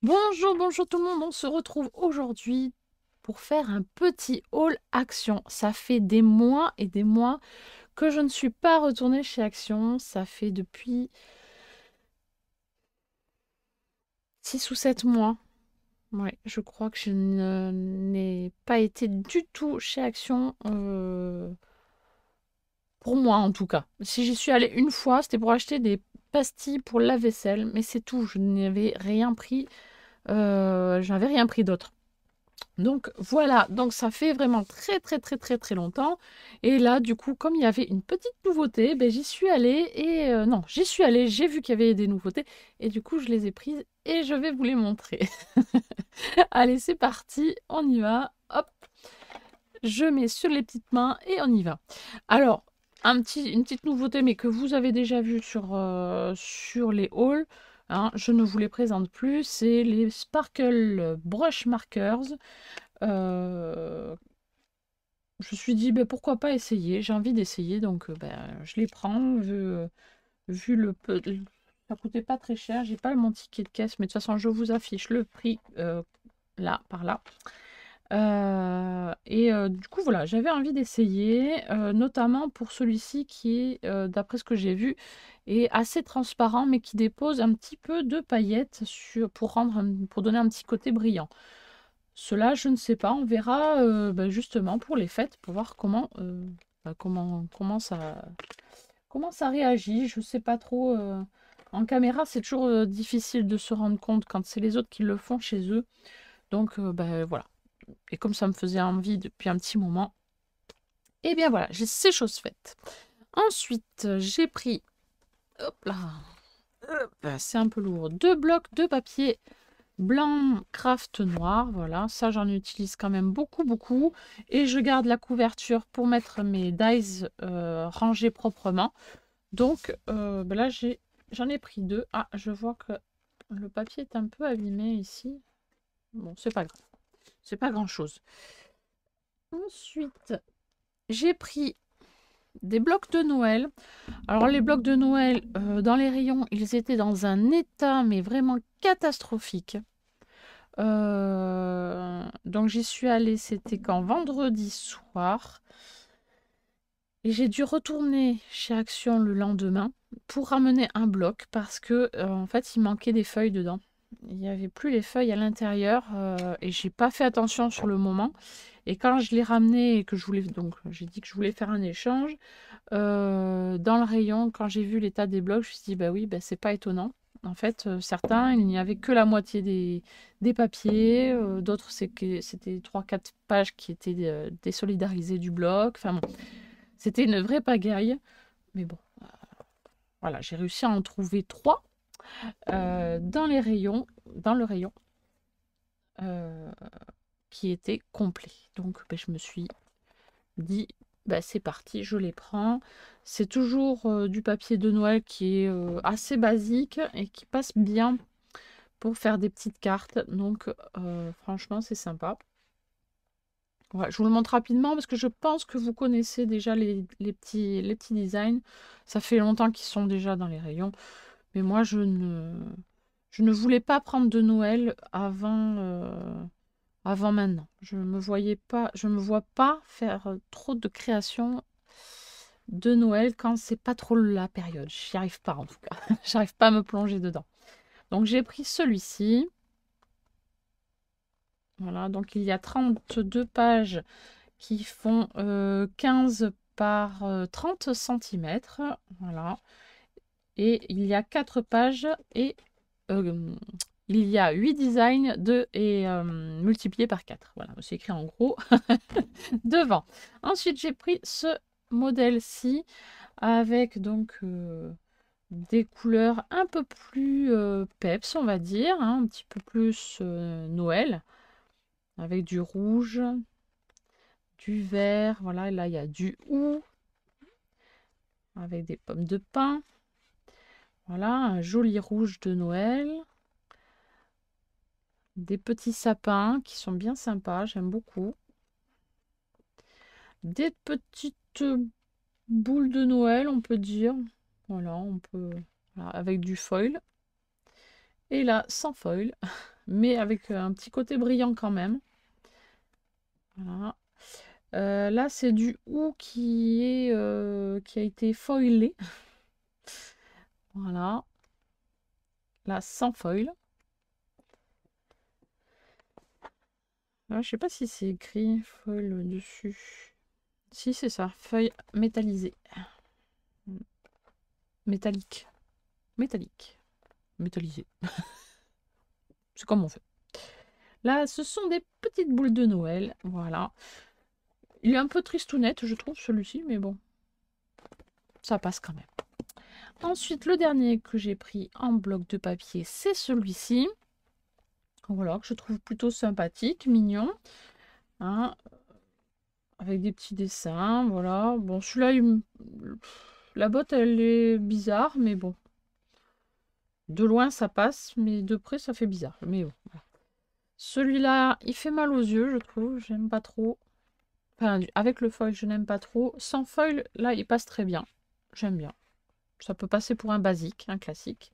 Bonjour, bonjour tout le monde, on se retrouve aujourd'hui pour faire un petit haul Action. Ça fait des mois et des mois que je ne suis pas retournée chez Action. Ça fait depuis 6 ou 7 mois. Ouais, je crois que je n'ai pas été du tout chez Action, pour moi en tout cas. Si j'y suis allée une fois, c'était pour acheter des pastilles pour la vaisselle, mais c'est tout. Je n'avais rien pris, j'avais rien pris d'autre. Donc voilà, donc ça fait vraiment très très très très très longtemps. Et là, du coup, comme il y avait une petite nouveauté, ben, j'y suis allée et non, j'y suis allée, j'ai vu qu'il y avait des nouveautés et du coup, je les ai prises et je vais vous les montrer. Allez, c'est parti, on y va. Hop, je mets sur les petites mains et on y va. Alors, une petite nouveauté, mais que vous avez déjà vu sur les hauls, hein, je ne vous les présente plus, c'est les Sparkle Brush Markers. Euh, je me suis dit, ben, pourquoi pas essayer? J'ai envie d'essayer, donc ben, je les prends. Vu le peu. Ça coûtait pas très cher, j'ai pas mon ticket de caisse, mais de toute façon, je vous affiche le prix là, par là. Du coup, voilà, j'avais envie d'essayer, notamment pour celui-ci qui est, d'après ce que j'ai vu, est assez transparent, mais qui dépose un petit peu de paillettes pour donner un petit côté brillant. Cela, je ne sais pas, on verra bah, justement pour les fêtes, pour voir comment ça réagit. Je ne sais pas trop. En caméra, c'est toujours difficile de se rendre compte quand c'est les autres qui le font chez eux. Donc bah, voilà. Et comme ça me faisait envie depuis un petit moment, et bien voilà, j'ai ces choses faites. Ensuite, j'ai pris, hop là, c'est un peu lourd, 2 blocs de papier blanc craft noir, voilà, ça j'en utilise quand même beaucoup beaucoup et je garde la couverture pour mettre mes dies rangés proprement. Donc ben là j'en ai pris 2. Ah, je vois que le papier est un peu abîmé ici. Bon, c'est pas grave, c'est pas grand chose. Ensuite, j'ai pris des blocs de Noël. Alors les blocs de Noël, dans les rayons, ils étaient dans un état mais vraiment catastrophique. Donc j'y suis allée, c'était quand vendredi soir. Et j'ai dû retourner chez Action le lendemain pour ramener un bloc parce que en fait il manquait des feuilles dedans. Il n'y avait plus les feuilles à l'intérieur et j'ai pas fait attention sur le moment. Et quand je l'ai ramené et que je voulais donc j'ai dit que je voulais faire un échange dans le rayon, quand j'ai vu l'état des blocs, je me suis dit bah oui, bah, c'est pas étonnant. En fait, certains, il n'y avait que la moitié des papiers, d'autres c'était 3 4 pages qui étaient désolidarisées du bloc. Enfin bon, c'était une vraie pagaille. Mais bon, voilà, j'ai réussi à en trouver 3 dans le rayon euh, qui était complet. Donc ben, je me suis dit, bah, c'est parti, je les prends. C'est toujours du papier de Noël qui est assez basique et qui passe bien pour faire des petites cartes. Donc franchement, c'est sympa. Ouais, je vous le montre rapidement parce que je pense que vous connaissez déjà les petits designs. Ça fait longtemps qu'ils sont déjà dans les rayons. Mais moi, je ne voulais pas prendre de Noël avant maintenant. Je me vois pas faire trop de créations de Noël quand c'est pas trop la période. J'y arrive pas en tout cas. J'arrive pas à me plonger dedans. Donc j'ai pris celui-ci. Voilà, donc il y a 32 pages qui font 15 par 30 centimètres. Voilà. Et il y a 4 pages et euh, il y a 8 designs multipliés par 4. Voilà, c'est écrit en gros devant. Ensuite, j'ai pris ce modèle-ci avec donc des couleurs un peu plus peps, on va dire, hein, un petit peu plus Noël, avec du rouge, du vert, voilà, et là il y a du hou, avec des pommes de pin, voilà, un joli rouge de Noël, des petits sapins qui sont bien sympas, j'aime beaucoup, des petites boules de Noël, on peut dire, voilà, on peut, voilà, avec du foil, et là, sans foil, mais avec un petit côté brillant quand même. Voilà. Là, c'est du hou qui a été foilé. Voilà. Là, sans foil. Là, je sais pas si c'est écrit foil dessus. Si, c'est ça. Feuille métallisée. Métallique. Métallique. Métallisée. C'est comme on fait. Là, ce sont des petites boules de Noël. Voilà. Il est un peu tristounette, je trouve, celui-ci, mais bon. Ça passe quand même. Ensuite, le dernier que j'ai pris en bloc de papier, c'est celui-ci. Voilà, que je trouve plutôt sympathique, mignon. Hein, avec des petits dessins, voilà. Bon, celui-là, la botte, elle est bizarre, mais bon. De loin, ça passe, mais de près, ça fait bizarre. Mais bon, voilà. Celui-là, il fait mal aux yeux, je trouve. J'aime pas trop. Enfin, avec le foil, je n'aime pas trop. Sans foil, là, il passe très bien. J'aime bien. Ça peut passer pour un basique, un classique.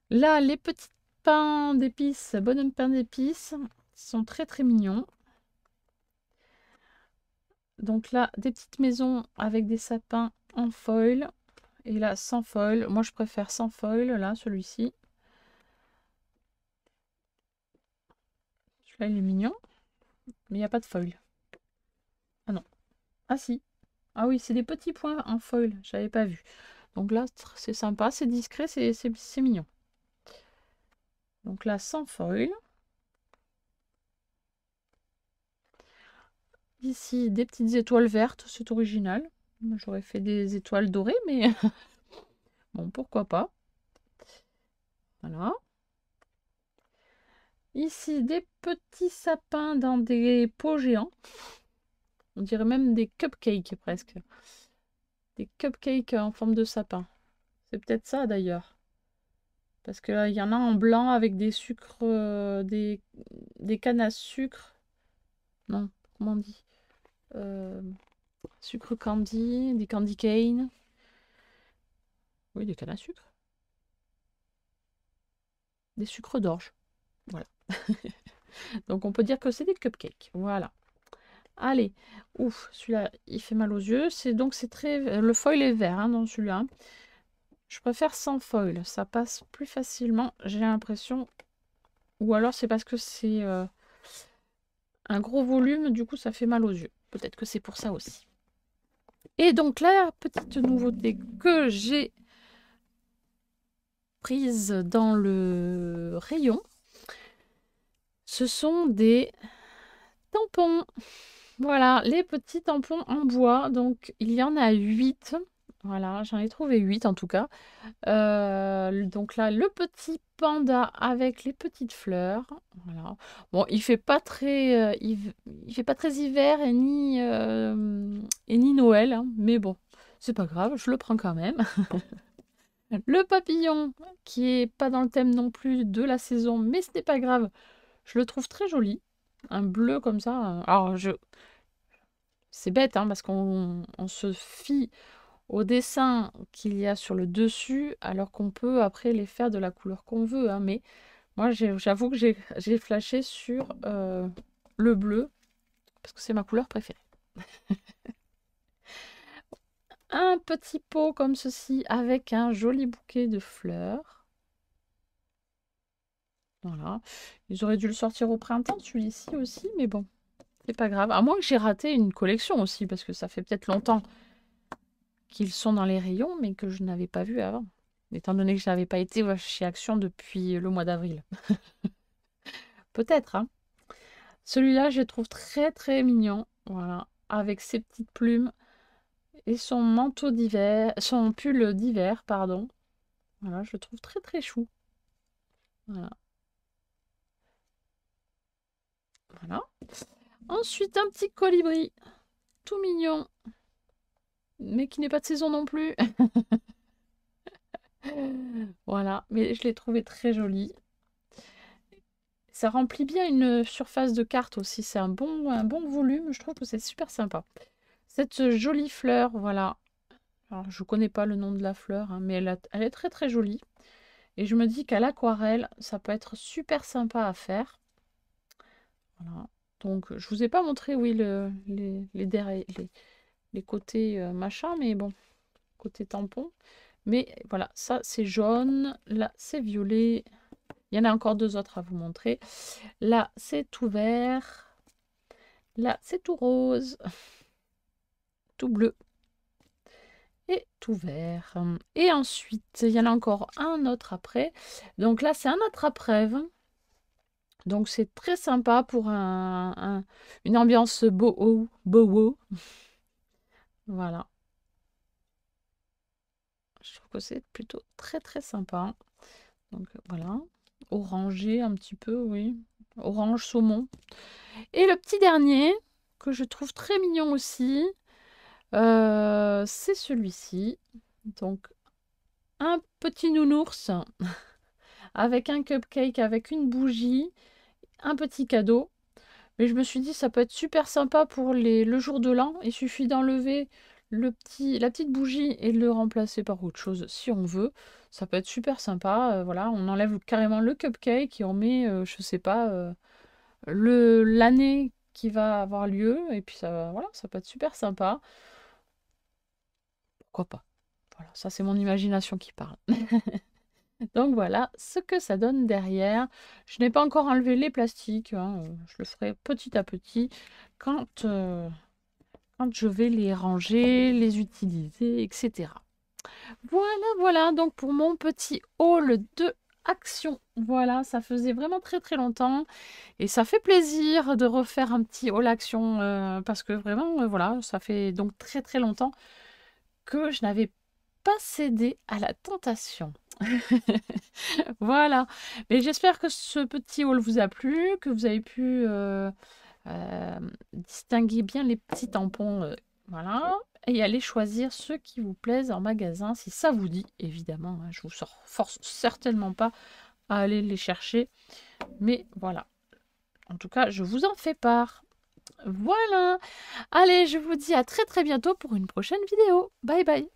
Là, les petits pains d'épices, bonhomme pain d'épices, sont très très mignons. Donc là, des petites maisons avec des sapins en foil. Et là, sans foil. Moi, je préfère sans foil, là, celui-ci. Celui-là, il est mignon. Mais il n'y a pas de foil. Ah non. Ah si. Ah oui, c'est des petits points en foil. J'avais pas vu. Donc là, c'est sympa, c'est discret, c'est mignon. Donc là, sans foil. Ici, des petites étoiles vertes, c'est original. J'aurais fait des étoiles dorées, mais bon, pourquoi pas. Voilà. Ici, des petits sapins dans des pots géants. On dirait même des cupcakes presque. Des cupcakes en forme de sapin. C'est peut-être ça d'ailleurs. Parce que là, il y en a en blanc avec des sucres, des cannes à sucre. Non, comment on dit sucre candy, des candy cane. Oui, des cannes à sucre. Des sucres d'orge. Voilà. Donc on peut dire que c'est des cupcakes. Voilà. Allez. Ouf, celui-là, il fait mal aux yeux. C'est très. Le foil est vert hein, dans celui-là. Je préfère sans foil. Ça passe plus facilement, j'ai l'impression. Ou alors c'est parce que c'est un gros volume, du coup ça fait mal aux yeux. Peut-être que c'est pour ça aussi. Et donc la petite nouveauté que j'ai prise dans le rayon, ce sont des tampons. Voilà, les petits tampons en bois. Donc il y en a 8. Voilà, j'en ai trouvé 8 en tout cas. Donc là, le petit panda avec les petites fleurs. Voilà. Bon, il fait pas très, il fait pas très hiver et ni Noël, hein, mais bon, c'est pas grave, je le prends quand même. Le papillon, qui est pas dans le thème non plus de la saison, mais ce n'est pas grave, je le trouve très joli. Un bleu comme ça. Alors, c'est bête, hein, parce qu'on se fie au dessin qu'il y a sur le dessus, alors qu'on peut après les faire de la couleur qu'on veut. Hein, mais moi, j'avoue que j'ai flashé sur le bleu, parce que c'est ma couleur préférée. Un petit pot comme ceci, avec un joli bouquet de fleurs. Voilà. Ils auraient dû le sortir au printemps, celui-ci aussi, mais bon, c'est pas grave. À moins que j'ai raté une collection aussi, parce que ça fait peut-être longtemps qu'ils sont dans les rayons, mais que je n'avais pas vu avant. Étant donné que je n'avais pas été chez Action depuis le mois d'avril. Peut-être, hein. Celui-là, je le trouve très très mignon. Voilà. Avec ses petites plumes et son manteau d'hiver, son pull d'hiver, pardon. Voilà, je le trouve très très chou. Voilà. Voilà. Ensuite, un petit colibri. Tout mignon. Mais qui n'est pas de saison non plus. Voilà. Mais je l'ai trouvé très joli. Ça remplit bien une surface de carte aussi. C'est un bon volume. Je trouve que c'est super sympa. Cette jolie fleur, voilà. Alors, je connais pas le nom de la fleur, hein, mais elle est très très jolie. Et je me dis qu'à l'aquarelle, ça peut être super sympa à faire. Voilà. Donc, je vous ai pas montré, oui, les côtés machin, mais bon, côté tampon. Mais voilà, ça c'est jaune, là c'est violet. Il y en a encore deux autres à vous montrer. Là c'est tout vert, là c'est tout rose, tout bleu et tout vert. Et ensuite, il y en a encore un autre après. Donc là c'est un attrape-rêve. Donc c'est très sympa pour une ambiance boho. Voilà. Je trouve que c'est plutôt très sympa. Donc voilà. Orangé un petit peu, oui. Orange saumon. Et le petit dernier, que je trouve très mignon aussi, c'est celui-ci. Donc un petit nounours avec un cupcake, avec une bougie, un petit cadeau. Mais je me suis dit, ça peut être super sympa pour le jour de l'an. Il suffit d'enlever la petite bougie et de le remplacer par autre chose si on veut. Ça peut être super sympa. Voilà, on enlève carrément le cupcake et on met, je sais pas, l'année qui va avoir lieu. Et puis ça, voilà, ça peut être super sympa. Pourquoi pas? Voilà, ça c'est mon imagination qui parle. Donc voilà ce que ça donne derrière. Je n'ai pas encore enlevé les plastiques, hein, je le ferai petit à petit quand, quand je vais les ranger, les utiliser, etc. Voilà, donc pour mon petit haul de Action. Voilà, ça faisait vraiment très longtemps et ça fait plaisir de refaire un petit haul Action parce que vraiment, voilà, ça fait donc très longtemps que je n'avais pas cédé à la tentation. Voilà, mais j'espère que ce petit haul vous a plu, que vous avez pu distinguer bien les petits tampons, voilà, et aller choisir ceux qui vous plaisent en magasin, si ça vous dit, évidemment, hein, je vous force certainement pas à aller les chercher, mais voilà, en tout cas, je vous en fais part. Voilà, allez, je vous dis à très bientôt pour une prochaine vidéo. Bye bye.